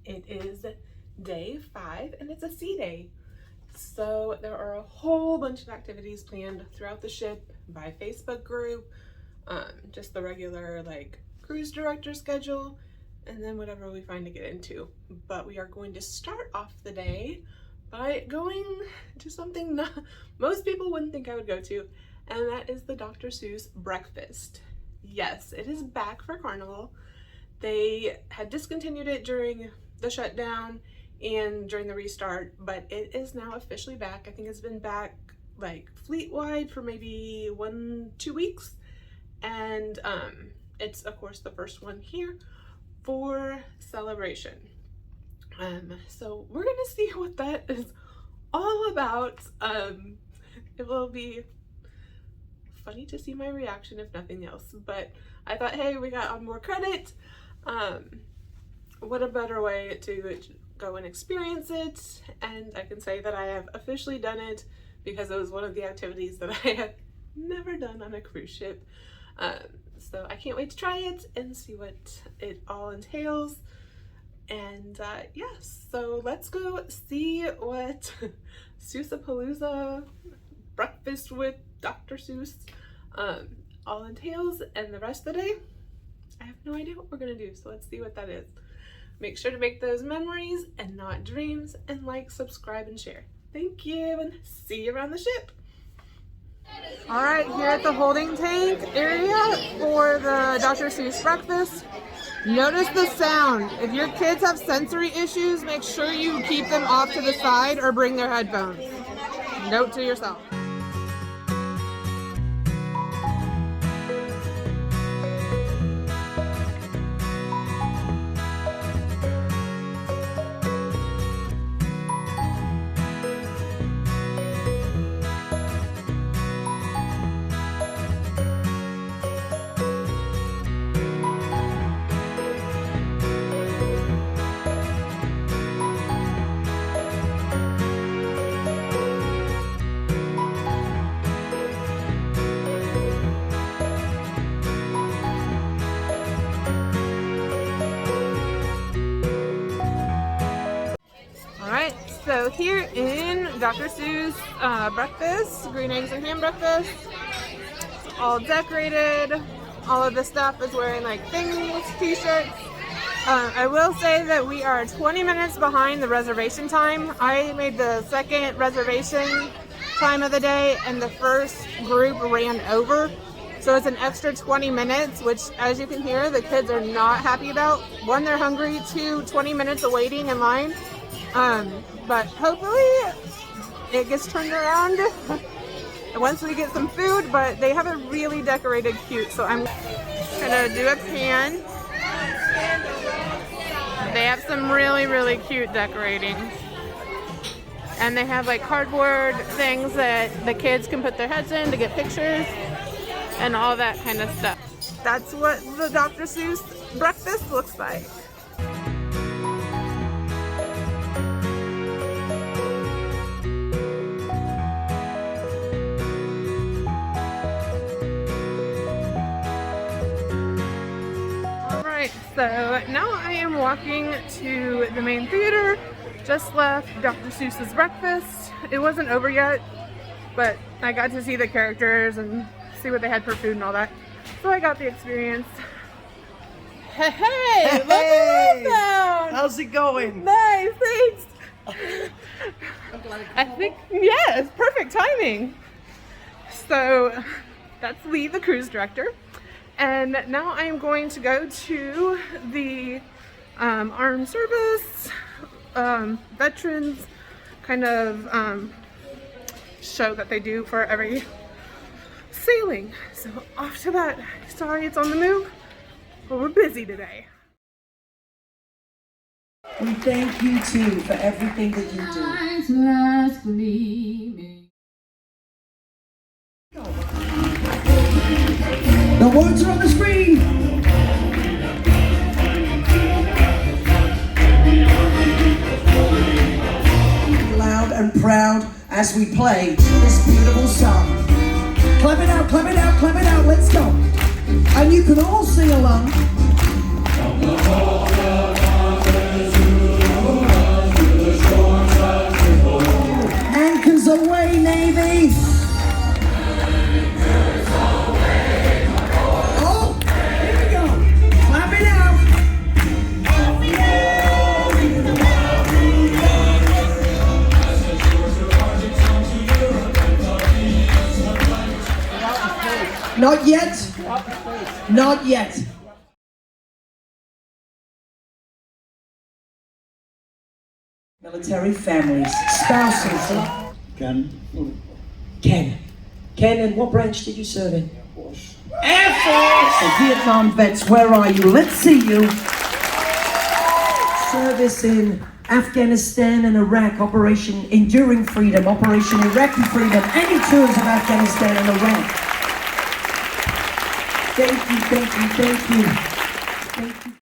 It is day 5 and it's a sea day. So there are a whole bunch of activities planned throughout the ship by Facebook group, just the regular like cruise director schedule, and then whatever we find to get into. But we are going to start off the day by going to something most people wouldn't think I would go to, and that is the Dr. Seuss breakfast. Yes, it is back for Carnival. They had discontinued it during the shutdown and during the restart, but it is now officially back. I think it's been back like fleet-wide for maybe 1-2 weeks, and it's of course the first one here for Celebration. So we're gonna see what that is all about. It will be funny to see my reaction if nothing else, but I thought, hey, we got on more credit. What a better way to go and experience it, and I can say that I have officially done it because it was one of the activities that I have never done on a cruise ship. So I can't wait to try it and see what it all entails. And yes, so let's go see what Seussapalooza breakfast with Dr. Seuss all entails, and the rest of the day I have no idea what we're gonna do, so let's see what that is. Make sure to make those memories and not dreams, and like, subscribe, and share. Thank you, and see you around the ship. All right, here at the holding tank area for the Dr. Seuss breakfast. Notice the sound. If your kids have sensory issues, make sure you keep them off to the side or bring their headphones. Note to yourself. So here in Dr. Seuss breakfast, green eggs and ham breakfast, it's all decorated. All of the staff is wearing like things, t-shirts. I will say that we are 20 minutes behind the reservation time. I made the second reservation time of the day and the first group ran over. So it's an extra 20 minutes, which as you can hear, the kids are not happy about. 1, they're hungry, 2, 20 minutes of waiting in line. But hopefully it gets turned around once we get some food, but they have it really decorated cute. So I'm gonna do a pan. They have some really, really cute decorating. And they have like cardboard things that the kids can put their heads in to get pictures and all that kind of stuff. That's what the Dr. Seuss breakfast looks like. So now I am walking to the main theater. Just left Dr. Seuss's breakfast. It wasn't over yet, but I got to see the characters and see what they had for food and all that. So I got the experience. Hey, look at that! How's it going? Nice, thanks. I think, yes, perfect timing. So that's Lee, the cruise director. And now I am going to go to the armed service, veterans kind of show that they do for every sailing. So off to that. Sorry it's on the move, but we're busy today. We thank you too for everything that you do. The words are on the screen. Loud and proud as we play this beautiful song. Clap it out, clap it out, clap it out, let's go. And you can all sing along. From the away, Navy! Oh, here we go. Clap it out. Not yet. Not yet. Military families, spouses. Ken. Ken. Ken, and what branch did you serve in? Air Force. Air Force! So Vietnam vets, where are you? Let's see you. Service in Afghanistan and Iraq, Operation Enduring Freedom, Operation Iraqi Freedom. Any tours of Afghanistan and Iraq? Thank you, thank you, thank you. Thank you.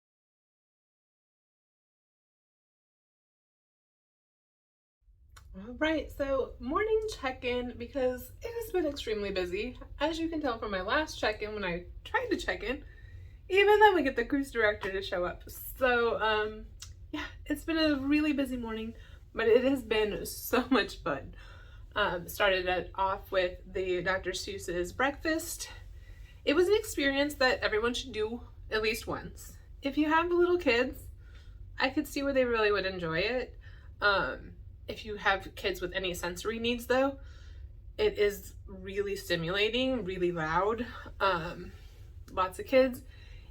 All right, so morning check-in because it has been extremely busy. As you can tell from my last check-in when I tried to check in, even then we get the cruise director to show up. So, yeah, it's been a really busy morning, but it has been so much fun. Started it off with the Dr. Seuss's breakfast. It was an experience that everyone should do at least once. If you have little kids, I could see where they really would enjoy it. If you have kids with any sensory needs though, it is really stimulating, really loud. Lots of kids.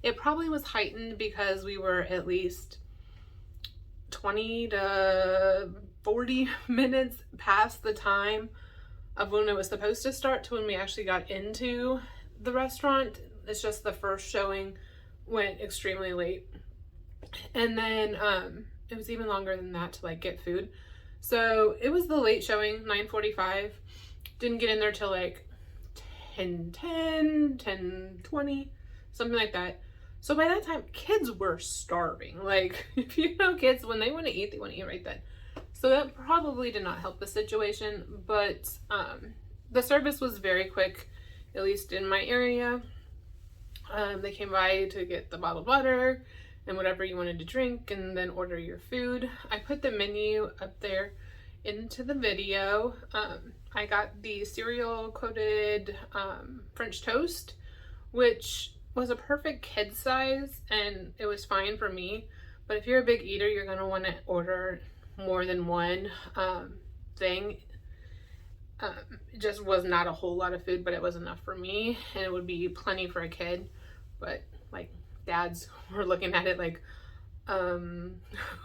It probably was heightened because we were at least 20 to 40 minutes past the time of when it was supposed to start to when we actually got into the restaurant. It's just the first showing went extremely late. And then it was even longer than that to like get food. So it was the late showing, 9:45. Didn't get in there till like 10:10, 10:20, something like that. So by that time, kids were starving. Like, if you know kids, when they want to eat right then. So that probably did not help the situation, but the service was very quick, at least in my area. They came by to get the bottled water and whatever you wanted to drink and then order your food. I put the menu up there into the video. I got the cereal coated French toast, which was a perfect kid size and it was fine for me. But if you're a big eater, you're gonna want to order more than one thing. It just was not a whole lot of food, but it was enough for me and it would be plenty for a kid. But like dads were looking at it like,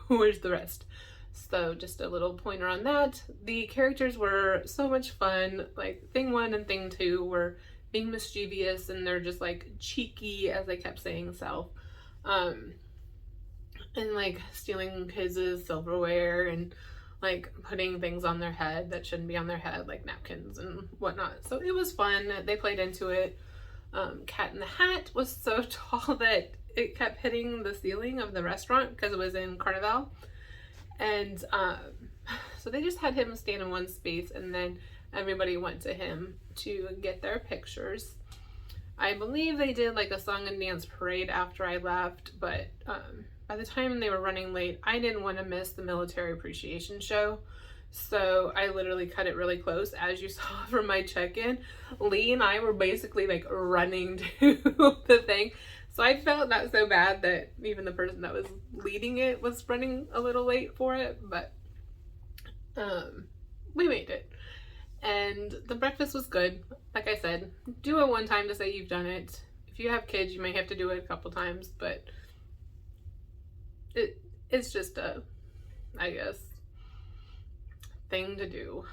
where's the rest? So just a little pointer on that. The characters were so much fun. Like thing 1 and thing 2 were being mischievous and they're just like cheeky, as I kept saying, self. And like stealing kids' silverware and like putting things on their head that shouldn't be on their head, like napkins and whatnot. So it was fun. They played into it. Cat in the Hat was so tall that it kept hitting the ceiling of the restaurant because it was in Carnival. And so they just had him stand in one space and then everybody went to him to get their pictures. I believe they did like a song and dance parade after I left, but by the time they were running late, I didn't want to miss the military appreciation show. So I literally cut it really close. As you saw from my check-in, Lee and I were basically like running to the thing. So I felt not so bad that even the person that was leading it was running a little late for it, but we made it. And the breakfast was good. Like I said, do it one time to say you've done it. If you have kids, you may have to do it a couple times, but it's just a, I guess, thing to do.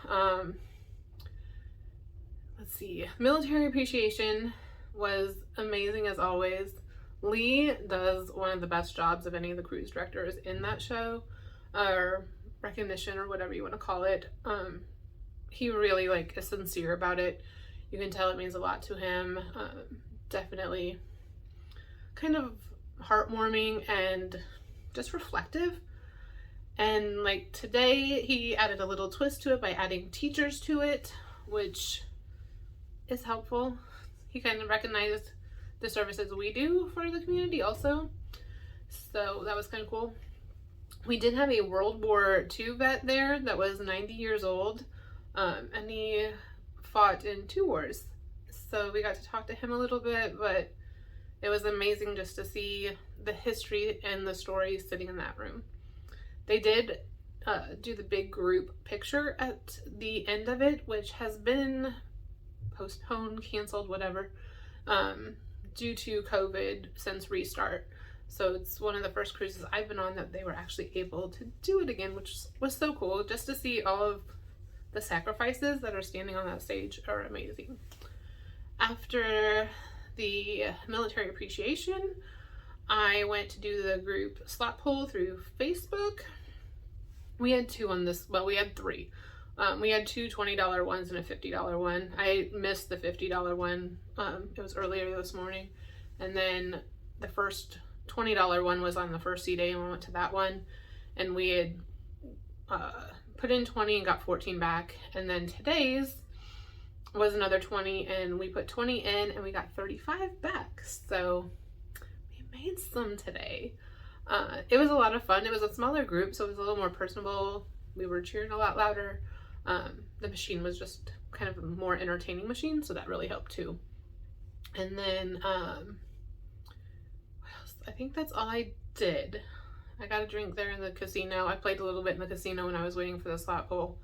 Let's see. Military appreciation was amazing as always. Lee does one of the best jobs of any of the cruise directors in that show, or recognition, or whatever you want to call it. He really like is sincere about it. You can tell it means a lot to him. Definitely kind of heartwarming and just reflective. And like today he added a little twist to it by adding teachers to it, which is helpful. He kind of recognized the services we do for the community also. So that was kind of cool. We did have a World War II vet there that was 90 years old. and he fought in 2 wars. So we got to talk to him a little bit, but it was amazing just to see the history and the stories sitting in that room. They did do the big group picture at the end of it, which has been postponed, canceled, whatever, due to COVID since restart. So it's one of the first cruises I've been on that they were actually able to do it again, which was so cool. Just to see all of the sacrifices that are standing on that stage are amazing. After the military appreciation, I went to do the group slot pull through Facebook. We had 2 on this, well, we had 3. We had 2 $20 ones and a $50 one. I missed the $50 one. It was earlier this morning. And then the first $20 one was on the first sea day, and we went to that one. And we had put in 20 and got 14 back. And then today's was another 20, and we put 20 in and we got 35 back. So we made some today. It was a lot of fun. It was a smaller group, so it was a little more personable. We were cheering a lot louder. The machine was just kind of a more entertaining machine, so that really helped too. And then what else? I think that's all I did. I got a drink there in the casino. I played a little bit in the casino when I was waiting for the slot pull.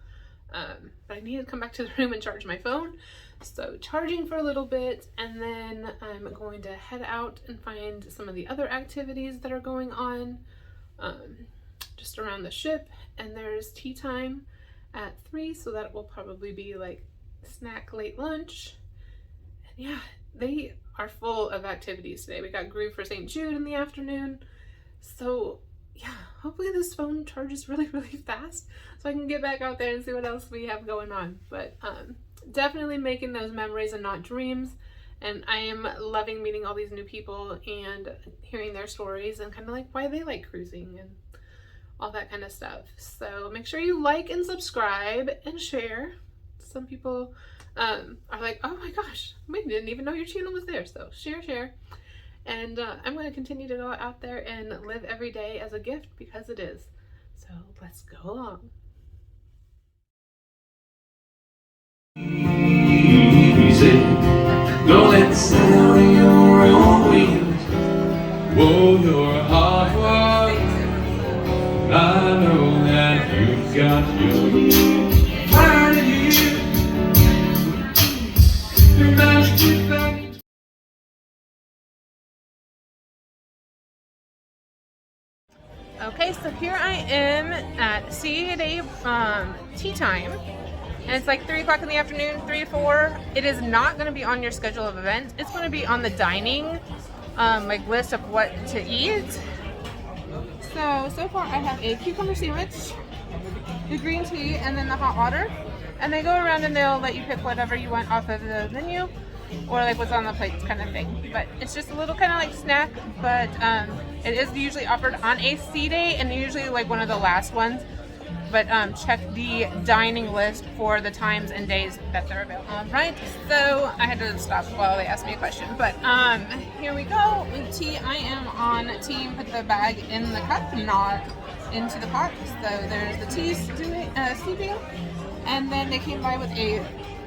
But I needed to come back to the room and charge my phone. So charging for a little bit, and then I'm going to head out and find some of the other activities that are going on just around the ship. And there's tea time at 3, so that will probably be like snack late lunch. And yeah, they are full of activities today. We got Groove for St. Jude in the afternoon. So yeah, hopefully this phone charges really fast so I can get back out there and see what else we have going on. But definitely making those memories and not dreams. And I am loving meeting all these new people and hearing their stories and kind of like why they like cruising and all that kind of stuff. So make sure you like and subscribe and share. Some people are like, oh my gosh, we didn't even know your channel was there. So share. And I'm going to continue to go out there and live every day as a gift, because it is. So let's go along. Easy, don't let sit on your own wheels. Whoa, you're a hard one. I know that you've got your mind in you. Your mind's too fast. Okay, so here I am at sea day tea time, and it's like 3 o'clock in the afternoon, 3 to 4. It is not going to be on your schedule of events. It's going to be on the dining like list of what to eat. So far I have a cucumber sandwich, the green tea, and then the hot water. And they go around and they'll let you pick whatever you want off of the menu, or like what's on the plates kind of thing. But it's just a little kind of like snack, but it is usually offered on a sea day and usually like one of the last ones. But check the dining list for the times and days that they're available. All right, so I had to stop while they asked me a question. But here we go. With tea, I am on team put the bag in the cup, not into the pot. So there's the tea steeping, and then they came by with a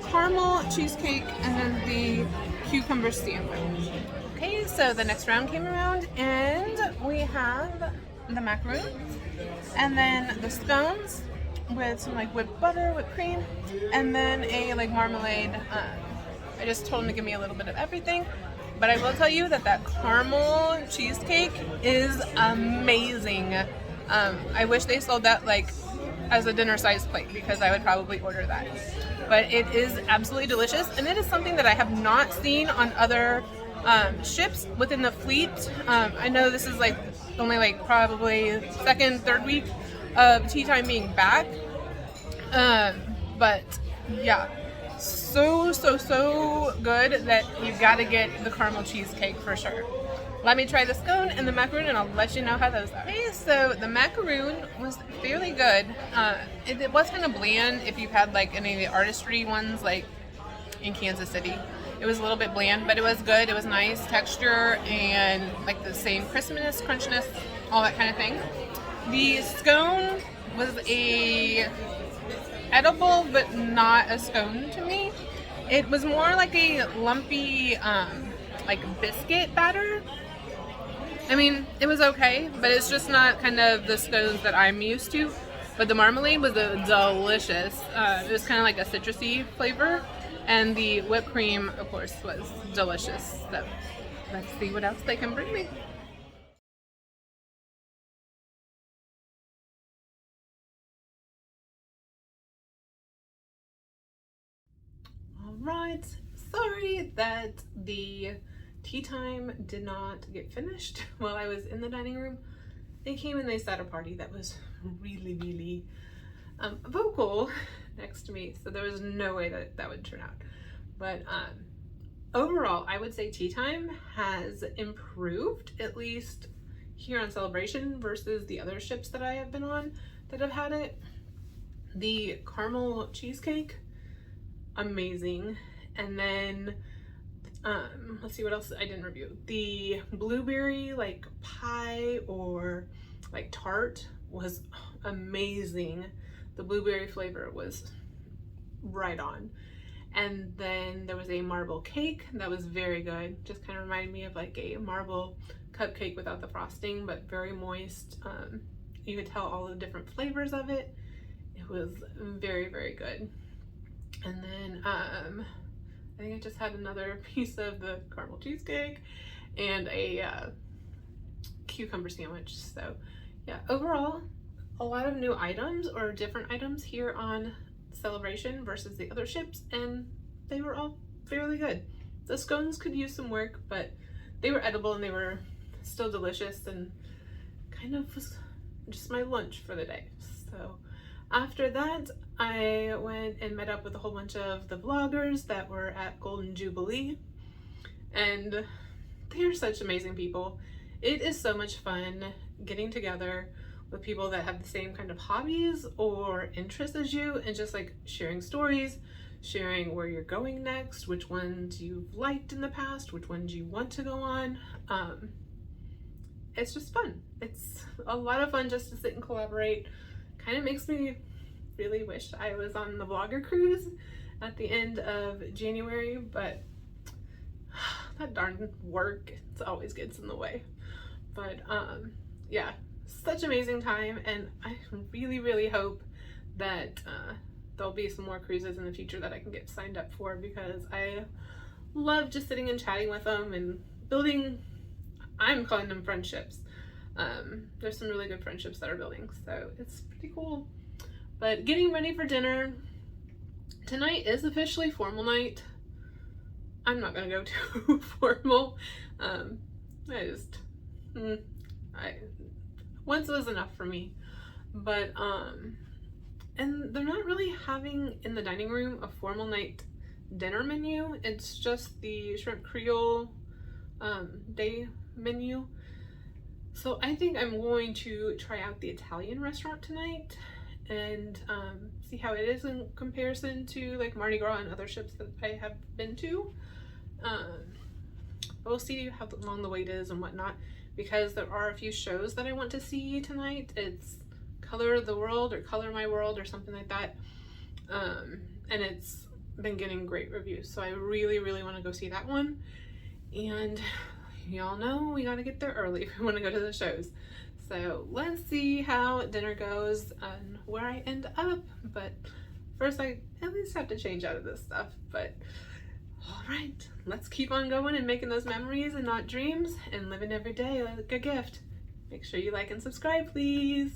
caramel cheesecake and then the cucumber sandwich. Okay, so the next round came around and we have the macaroons and then the scones with some like whipped butter, whipped cream, and then a like marmalade. I just told them to give me a little bit of everything, but I will tell you that that caramel cheesecake is amazing. I wish they sold that like as a dinner size plate, because I would probably order that. But it is absolutely delicious, and it is something that I have not seen on other ships within the fleet. I know this is like only like probably second, third week of tea time being back, but yeah, so good that you've got to get the caramel cheesecake for sure. Let me try the scone and the macaroon and I'll let you know how those are. Okay, so the macaroon was fairly good. It was kind of bland if you've had like any of the artistry ones like in Kansas City. It was a little bit bland, but it was good. It was nice texture and like the same crispness, crunchiness, all that kind of thing. The scone was a edible, but not a scone to me. It was more like a lumpy, like biscuit batter. I mean, it was okay, but it's just not kind of the scones that I'm used to. But the marmalade was delicious. It was kind of like a citrusy flavor, and the whipped cream, of course, was delicious. So let's see what else they can bring me. Alright, sorry that the tea time did not get finished while I was in the dining room. They came and they set a party that was really vocal next to me, so there was no way that that would turn out. But overall, I would say tea time has improved, at least here on Celebration versus the other ships that I have been on that have had it. The caramel cheesecake, amazing. And then let's see what else I didn't review. The blueberry like pie or like tart was amazing. The blueberry flavor was right on. And then there was a marble cake that was very good. Just kind of reminded me of like a marble cupcake without the frosting, but very moist. You could tell all the different flavors of it. It was very good. And then I think I just had another piece of the caramel cheesecake and a cucumber sandwich. So yeah, overall, a lot of new items or different items here on Celebration versus the other ships, and they were all fairly good. The scones could use some work, but they were edible and they were still delicious and kind of was just my lunch for the day. So after that, I went and met up with a whole bunch of the vloggers that were at Golden Jubilee, and they are such amazing people. It is so much fun getting together with people that have the same kind of hobbies or interests as you, and just like sharing stories, sharing where you're going next, which ones you've liked in the past, which ones you want to go on. It's just fun. It's a lot of fun just to sit and collaborate. Kind of makes me really wish I was on the vlogger cruise at the end of January, but that darn work, it always gets in the way. But yeah, such amazing time, and I really hope that there'll be some more cruises in the future that I can get signed up for, because I love just sitting and chatting with them and building, I'm calling them friendships. There's some really good friendships that are building, so it's pretty cool. But getting ready for dinner, tonight is officially formal night. I'm not gonna go too formal. Once was enough for me. But and they're not really having in the dining room a formal night dinner menu. It's just the shrimp creole day menu. So I think I'm going to try out the Italian restaurant tonight and see how it is in comparison to like Mardi Gras and other ships that I have been to. We'll see how long the wait is and whatnot, because there are a few shows that I want to see tonight. It's Color the World or Color My World or something like that, and it's been getting great reviews, so I really want to go see that one. And y'all know we gotta get there early if we want to go to the shows. So let's see how dinner goes and where I end up. But first, I at least have to change out of this stuff. But all right, let's keep on going and making those memories and not dreams, and living every day like a gift. Make sure you like and subscribe, please.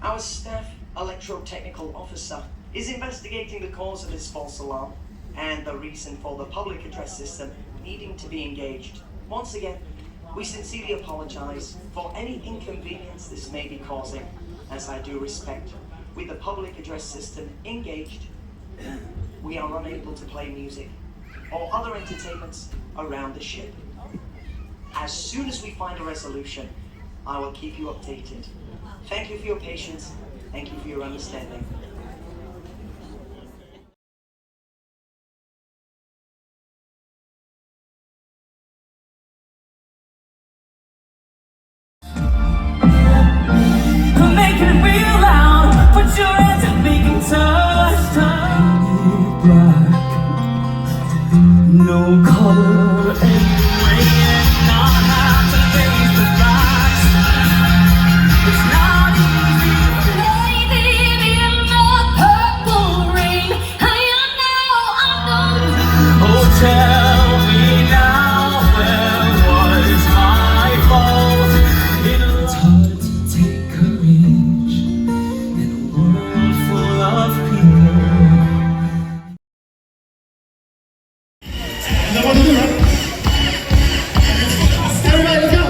Our staff electrotechnical officer is investigating the cause of this false alarm and the reason for the public address system needing to be engaged. Once again, we sincerely apologize for any inconvenience this may be causing, as I do respect. With the public address system engaged, we are unable to play music or other entertainments around the ship. As soon as we find a resolution, I will keep you updated. Thank you for your patience. Thank you for your understanding. Make it real loud. Put your hands and make it touch. Black, no color anyway, and not have to face the facts. It's not easy. Maybe in the purple rain. Oh, tell me now, where was my fault? It's hard to take courage in a world full of people. Everybody go!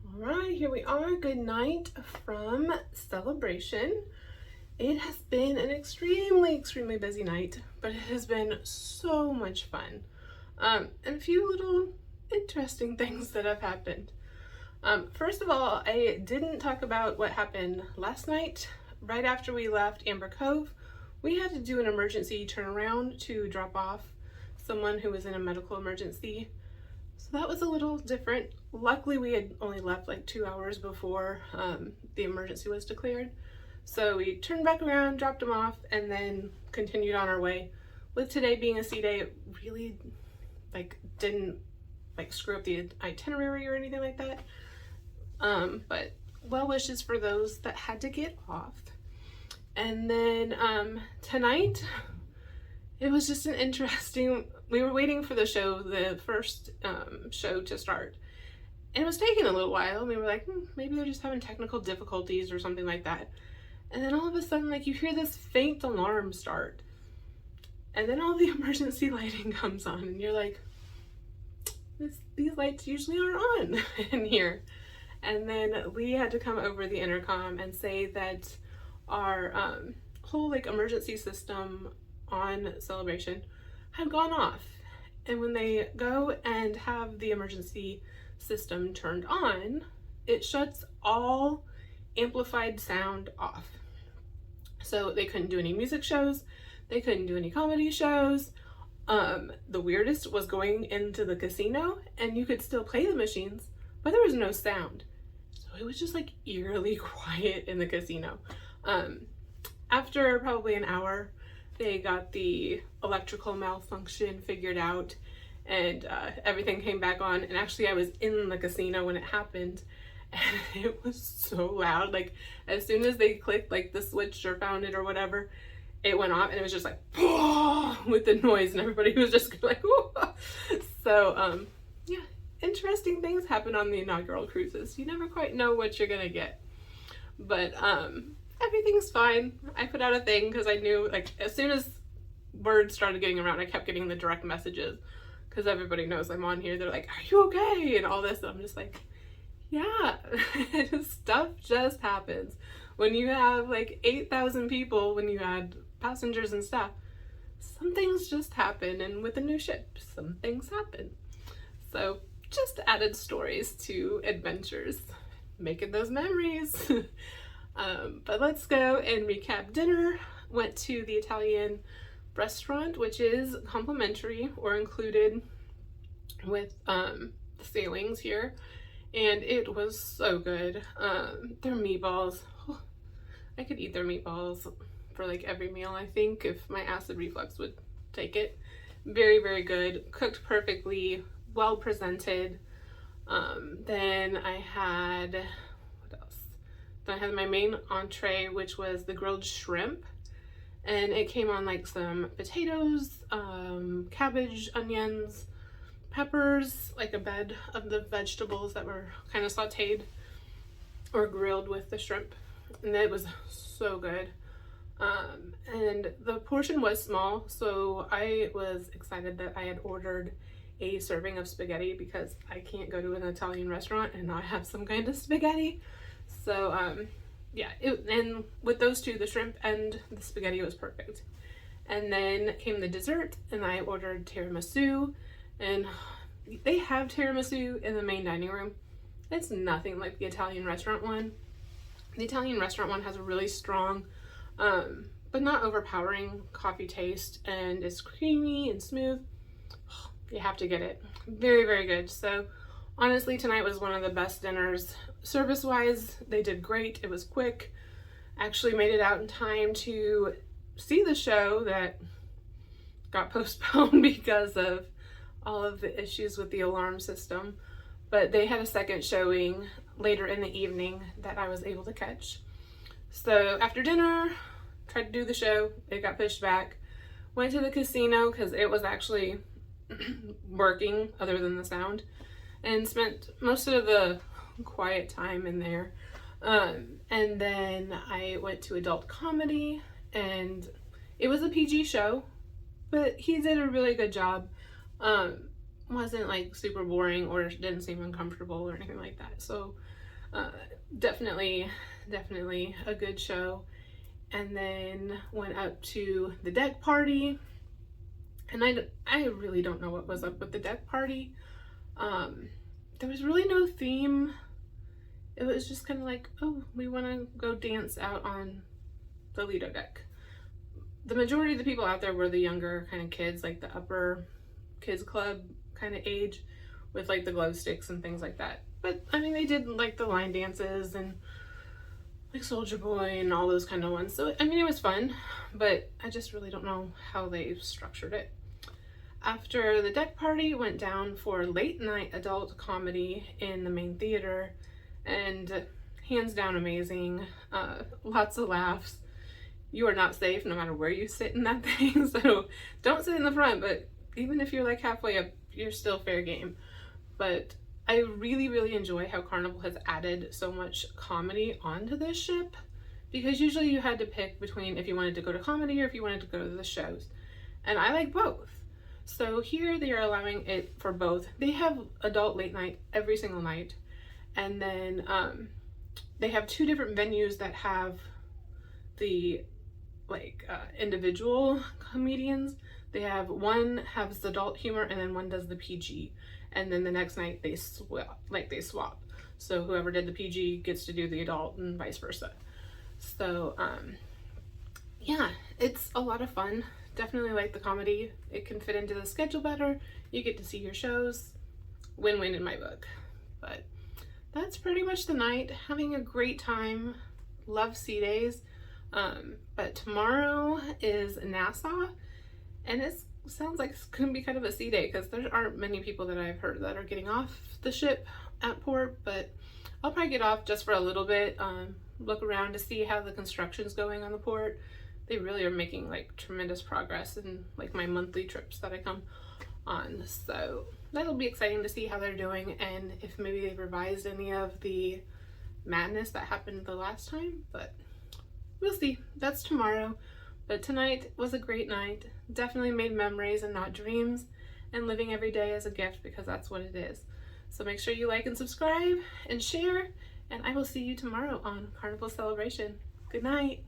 All right, here we are. Good night from Celebration. It has been an extremely busy night, but it has been so much fun. And a few little interesting things that have happened. First of all, I didn't talk about what happened last night. Right after we left Amber Cove, we had to do an emergency turnaround to drop off someone who was in a medical emergency. So that was a little different. Luckily, we had only left like 2 hours before the emergency was declared. So we turned back around, dropped him off, and then continued on our way. With today being a sea day, it really didn't screw up the itinerary or anything like that. But well wishes for those that had to get off. And then tonight, it was just an interesting, we were waiting for the first show to start. And it was taking a little while, and we were like, maybe they're just having technical difficulties or something like that. And then all of a sudden, you hear this faint alarm start. And then all the emergency lighting comes on, and you're like, these lights usually aren't on in here. And then we had to come over the intercom and say that our whole emergency system on Celebration had gone off. And when they go and have the emergency system turned on, it shuts all amplified sound off. So they couldn't do any music shows, they couldn't do any comedy shows. The weirdest was going into the casino, and you could still play the machines, but there was no sound. So it was just eerily quiet in the casino. After probably an hour, they got the electrical malfunction figured out, and everything came back on. And actually I was in the casino when it happened, and it was so loud. As soon as they clicked the switch or found it or whatever, it went off, and it was just with the noise, and everybody was just like, whoa. So yeah, interesting things happen on the inaugural cruises. You never quite know what you're gonna get, but everything's fine. I put out a thing because I knew as soon as word started getting around, I kept getting the direct messages because everybody knows I'm on here. They're like, are you okay, and all this, and I'm just like, yeah. Stuff just happens when you have 8,000 people, when you add passengers and stuff. Some things just happen, and with a new ship, some things happen. So just added stories to adventures, making those memories. But let's go and recap dinner. Went to the Italian restaurant, which is complimentary or included with the sailings here, and it was so good. Their meatballs, I could eat their meatballs for every meal, I think, if my acid reflux would take it. Very, very good, cooked perfectly, well presented. Then I had, what else? Then I had my main entree, which was the grilled shrimp. and it came on like some potatoes, cabbage, onions, peppers, like a bed of the vegetables that were kind of sauteed or grilled with the shrimp, and it was so good. And the portion was small, so I was excited that I had ordered a serving of spaghetti because I can't go to an Italian restaurant and not have some kind of spaghetti. So yeah, and with those two, the shrimp and the spaghetti, was perfect. And then came the dessert, and I ordered tiramisu, and they have tiramisu in the main dining room. It's nothing like the Italian restaurant one. The Italian restaurant one has a really strong, but not overpowering coffee taste, and it's creamy and smooth. You have to get it. Very, very good. So honestly, tonight was one of the best dinners. Service-wise, they did great. It was quick. Actually made it out in time to see the show that got postponed because of all of the issues with the alarm system. But they had a second showing later in the evening that I was able to catch. So after dinner, tried to do the show. It got pushed back. Went to the casino because it was actually working other than the sound, and spent most of the quiet time in there. And then I went to adult comedy, and it was a PG show, but he did a really good job. Wasn't like super boring or didn't seem uncomfortable or anything like that. So definitely a good show. And then went up to the deck party, and I really don't know what was up with the deck party. There was really no theme. It was just kind of like, oh, we want to go dance out on the Lido deck. The majority of the people out there were the younger kind of kids, like the upper kids club kind of age, with like the glow sticks and things like that. But I mean, they did like the line dances and like Soldier Boy and all those kind of ones. So I mean, it was fun, but I just really don't know how they structured it. After the deck party, went down for late night adult comedy in the main theater, and hands down amazing. Lots of laughs. You are not safe no matter where you sit in that thing, so don't sit in the front, but even if you're like halfway up, you're still fair game. But I really enjoy how Carnival has added so much comedy onto this ship, because usually you had to pick between if you wanted to go to comedy or if you wanted to go to the shows, and I like both. So here they are allowing it for both. They have adult late night every single night, and then they have two different venues that have the individual comedians. They have one has adult humor, and then one does the PG, and then the next night they swap. So whoever did the PG gets to do the adult, and vice versa. So yeah, it's a lot of fun. Definitely like the comedy. It can fit into the schedule better. You get to see your shows. Win-win in my book. But that's pretty much the night. Having a great time. Love sea days. But tomorrow is Nassau, and it sounds like it's gonna be kind of a sea day because there aren't many people that I've heard that are getting off the ship at port, but I'll probably get off just for a little bit, look around to see how the construction's going on the port. They really are making like tremendous progress in like my monthly trips that I come on, so that'll be exciting to see how they're doing and if maybe they've revised any of the madness that happened the last time, but we'll see. That's tomorrow. But tonight was a great night. Definitely made memories and not dreams, and living every day as a gift, because that's what it is. So make sure you like and subscribe and share, and I will see you tomorrow on Carnival Celebration. Good night.